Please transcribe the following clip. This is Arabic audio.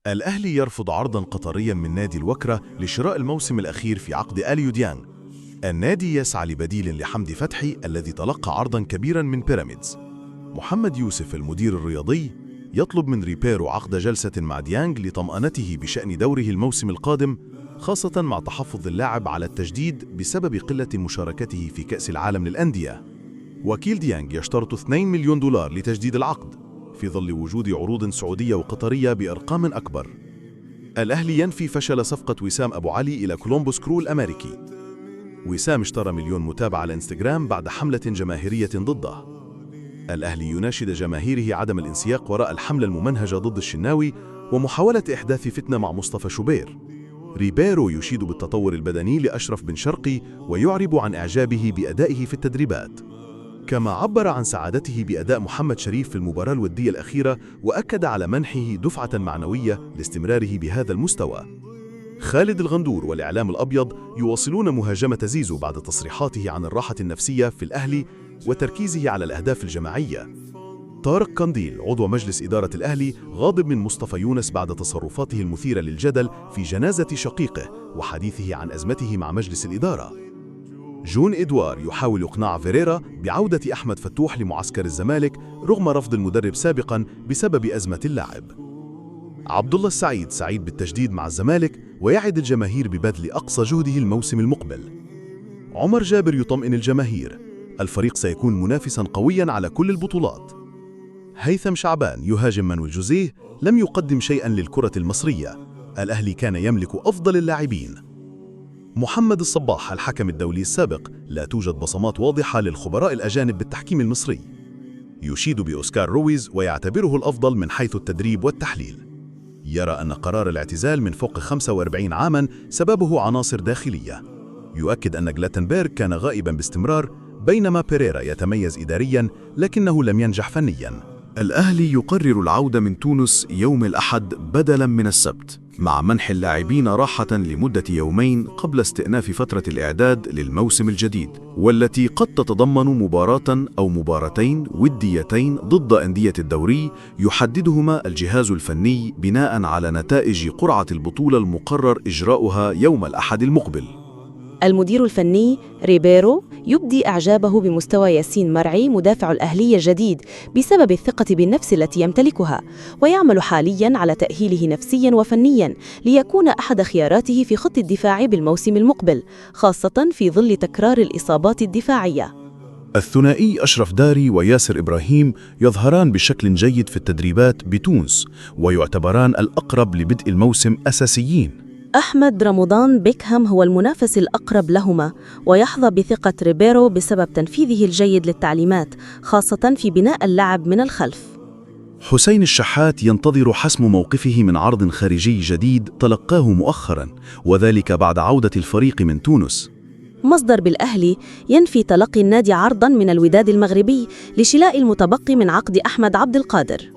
الأهلي يرفض عرضاً قطرياً من نادي الوكرة لشراء الموسم الأخير في عقد أليو ديانج. النادي يسعى لبديل لحمدي فتحي الذي تلقى عرضاً كبيراً من بيراميدز. محمد يوسف المدير الرياضي يطلب من ريبيرو عقد جلسة مع ديانج لطمأنته بشأن دوره الموسم القادم، خاصة مع تحفظ اللاعب على التجديد بسبب قلة مشاركته في كأس العالم للأندية. وكيل ديانج يشترط 2 مليون دولار لتجديد العقد، في ظل وجود عروض سعودية وقطرية بأرقام أكبر. الأهلي ينفي فشل صفقة وسام أبو علي إلى كولومبوس كرو الأمريكي. وسام اشترى 1,000,000 متابع على انستغرام بعد حملة جماهيرية ضده. الأهلي يناشد جماهيره عدم الانسياق وراء الحملة الممنهجة ضد الشناوي ومحاولة إحداث فتنة مع مصطفى شوبير. ريبيرو يشيد بالتطور البدني لأشرف بن شرقي ويعرب عن إعجابه بأدائه في التدريبات، كما عبر عن سعادته بأداء محمد شريف في المباراة الودية الأخيرة، وأكد على منحه دفعة معنوية لاستمراره بهذا المستوى. خالد الغندور والإعلام الأبيض يواصلون مهاجمة زيزو بعد تصريحاته عن الراحة النفسية في الأهلي وتركيزه على الأهداف الجماعية. طارق قنديل عضو مجلس إدارة الأهلي غاضب من مصطفى يونس بعد تصرفاته المثيرة للجدل في جنازة شقيقه وحديثه عن أزمته مع مجلس الإدارة. جون إدوار يحاول إقناع فيريرا بعودة أحمد فتوح لمعسكر الزمالك رغم رفض المدرب سابقا بسبب أزمة اللاعب. عبد الله السعيد سعيد بالتجديد مع الزمالك ويعد الجماهير ببذل أقصى جهده الموسم المقبل. عمر جابر يطمئن الجماهير، الفريق سيكون منافسا قويا على كل البطولات. هيثم شعبان يهاجم مانويل جوزيه، لم يقدم شيئا للكرة المصرية، الأهلي كان يملك أفضل اللاعبين. محمد الصباح الحكم الدولي السابق، لا توجد بصمات واضحة للخبراء الأجانب بالتحكيم المصري. يشيد بأوسكار رويز ويعتبره الأفضل من حيث التدريب والتحليل. يرى أن قرار الاعتزال من فوق 45 عاما سببه عناصر داخلية. يؤكد أن جلاتنبرغ كان غائبا باستمرار، بينما بيريرا يتميز إداريا لكنه لم ينجح فنيا. الأهلي يقرر العودة من تونس يوم الأحد بدلا من السبت، مع منح اللاعبين راحة لمدة يومين قبل استئناف فترة الإعداد للموسم الجديد، والتي قد تتضمن مباراة أو مباراتين وديتين ضد أندية الدوري يحددهما الجهاز الفني بناء على نتائج قرعة البطولة المقرر إجراؤها يوم الأحد المقبل. المدير الفني ريبيرو يبدي إعجابه بمستوى ياسين مرعي مدافع الأهلي الجديد بسبب الثقة بالنفس التي يمتلكها، ويعمل حالياً على تأهيله نفسياً وفنياً ليكون أحد خياراته في خط الدفاع بالموسم المقبل، خاصة في ظل تكرار الإصابات الدفاعية. الثنائي أشرف داري وياسر إبراهيم يظهران بشكل جيد في التدريبات بتونس، ويعتبران الأقرب لبدء الموسم أساسيين. أحمد رمضان بيكهام هو المنافس الأقرب لهما، ويحظى بثقة ريبيرو بسبب تنفيذه الجيد للتعليمات، خاصة في بناء اللعب من الخلف. حسين الشحات ينتظر حسم موقفه من عرض خارجي جديد تلقاه مؤخرا، وذلك بعد عودة الفريق من تونس. مصدر بالأهلي ينفي تلقي النادي عرضا من الوداد المغربي لشلاء المتبقي من عقد أحمد عبد القادر.